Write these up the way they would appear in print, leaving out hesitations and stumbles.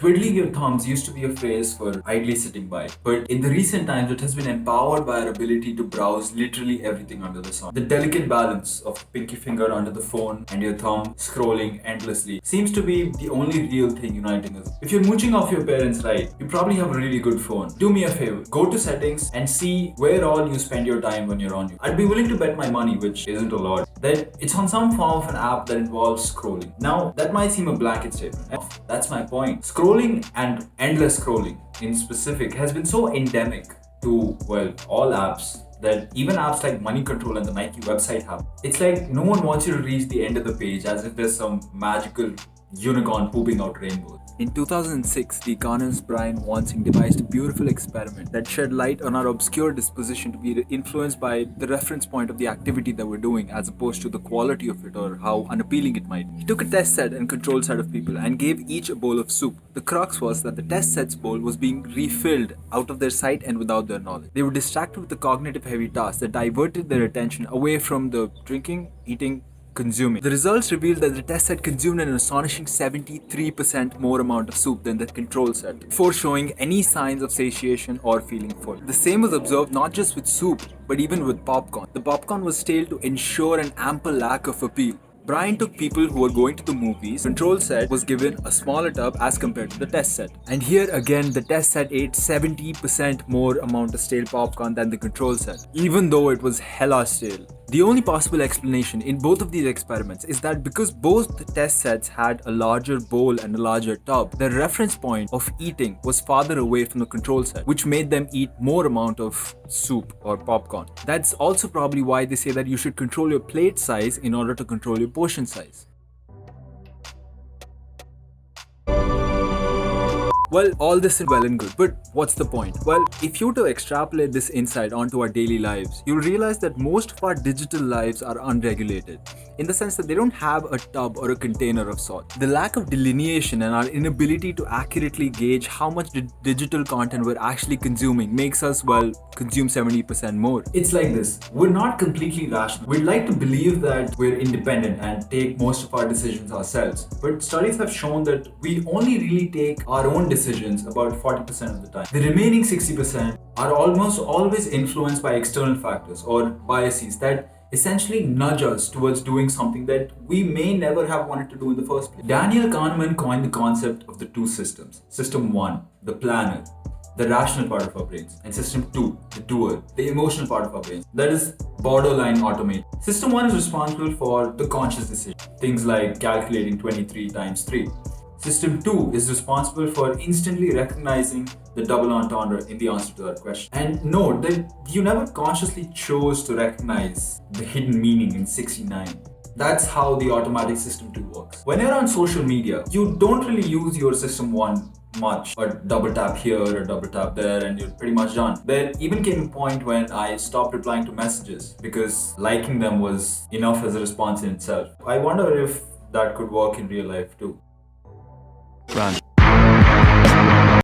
Twiddling your thumbs used to be a phrase for idly sitting by, but in the recent times it has been empowered by our ability to browse literally everything under the sun. The delicate balance of the pinky finger under the phone and your thumb scrolling endlessly seems to be the only real thing uniting us. If you're mooching off your parents right, you probably have a really good phone. Do me a favor, go to settings and see where all you spend your time when you're on you. I'd be willing to bet my money, which isn't a lot, that it's on some form of an app that involves scrolling. Now, that might seem a blanket statement. That's my point. Scrolling and endless scrolling in specific has been so endemic to, well, all apps that even apps like Money Control and the Nike website have. It's like no one wants you to reach the end of the page as if there's some magical unicorn pooping out rainbows. In 2006, the economist Brian Wansing devised a beautiful experiment that shed light on our obscure disposition to be influenced by the reference point of the activity that we're doing as opposed to the quality of it or how unappealing it might be. He took a test set and control set of people and gave each a bowl of soup. The crux was that the test set's bowl was being refilled out of their sight and without their knowledge. They were distracted with the cognitive heavy tasks that diverted their attention away from the drinking, eating, consuming. The results revealed that the test set consumed an astonishing 73% more amount of soup than the control set, before showing any signs of satiation or feeling full. The same was observed not just with soup, but even with popcorn. The popcorn was stale to ensure an ample lack of appeal. Brian took people who were going to the movies. Control set was given a smaller tub as compared to the test set. And here again, the test set ate 70% more amount of stale popcorn than the control set, even though it was hella stale. The only possible explanation in both of these experiments is that because both the test sets had a larger bowl and a larger tub, the reference point of eating was farther away from the control set, which made them eat more amount of soup or popcorn. That's also probably why they say that you should control your plate size in order to control your portion size. Well, all this is well and good, but what's the point? Well, if you were to extrapolate this insight onto our daily lives, you'll realize that most of our digital lives are unregulated, in the sense that they don't have a tub or a container of sorts. The lack of delineation and our inability to accurately gauge how much digital content we're actually consuming makes us, well, consume 70% more. It's like this, we're not completely rational. We'd like to believe that we're independent and take most of our decisions ourselves, but studies have shown that we only really take our own decisions about 40% of the time. The remaining 60% are almost always influenced by external factors or biases that essentially nudge us towards doing something that we may never have wanted to do in the first place. Daniel Kahneman coined the concept of the two systems. System 1, the planner, the rational part of our brains, and system 2, the doer, the emotional part of our brains, that is borderline automation. System 1 is responsible for the conscious decision, things like calculating 23 times 3. System 2 is responsible for instantly recognizing the double entendre in the answer to that question. And note that you never consciously chose to recognize the hidden meaning in 69. That's how the automatic system 2 works. When you're on social media, you don't really use your system 1 much, or double tap here or double tap there and you're pretty much done. There even came a point when I stopped replying to messages because liking them was enough as a response in itself. I wonder if that could work in real life too. Run.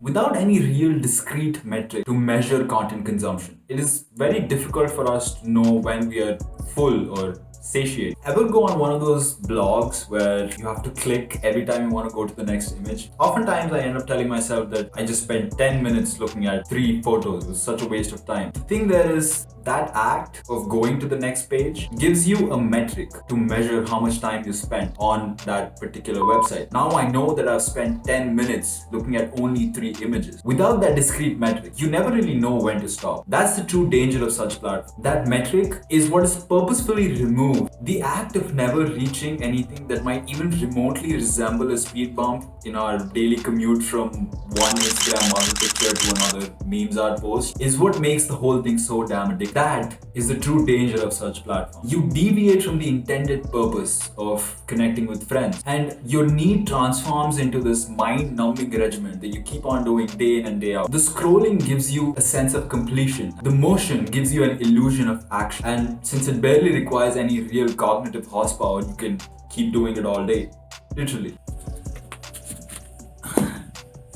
Without any real discrete metric to measure content consumption, it is very difficult for us to know when we are full or satiate. Ever go on one of those blogs where you have to click every time you want to go to the next image? Oftentimes I end up telling myself that I just spent 10 minutes looking at 3 photos. It was such a waste of time. The thing there is, that act of going to the next page gives you a metric to measure how much time you spent on that particular website. Now I know that I've spent 10 minutes looking at only 3 images. Without that discrete metric, you never really know when to stop. That's the true danger of such platforms. That metric is what is purposefully removed. The act of never reaching anything that might even remotely resemble a speed bump in our daily commute from one Instagram model picture to another memes art post is what makes the whole thing so damn addictive. That is the true danger of such platforms. You deviate from the intended purpose of connecting with friends, and your need transforms into this mind-numbing regimen that you keep on doing day in and day out. The scrolling gives you a sense of completion. The motion gives you an illusion of action. And since it barely requires any real cognitive horsepower, you can keep doing it all day. Literally.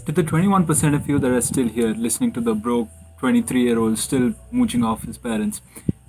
To the 21% of you that are still here listening to the broke 23-year-old still mooching off his parents,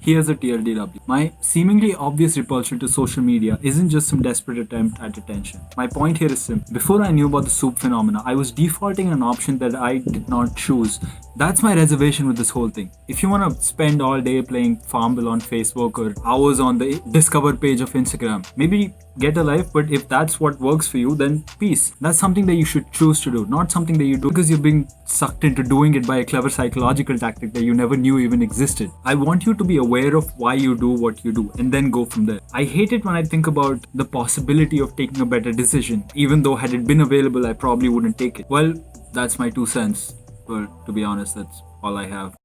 Here's a TLDW. My seemingly obvious repulsion to social media isn't just some desperate attempt at attention. My point here is simple. Before I knew about the soup phenomena, I was defaulting an option that I did not choose. That's my reservation with this whole thing. If you want to spend all day playing Farmville on Facebook or hours on the Discover page of Instagram, maybe get a life, but if that's what works for you, then peace. That's something that you should choose to do, not something that you do because you're being sucked into doing it by a clever psychological tactic that you never knew even existed. I want you to be aware of why you do what you do and then go from there. I hate it when I think about the possibility of taking a better decision, even though had it been available, I probably wouldn't take it. Well, that's my 2 cents. But to be honest, that's all I have.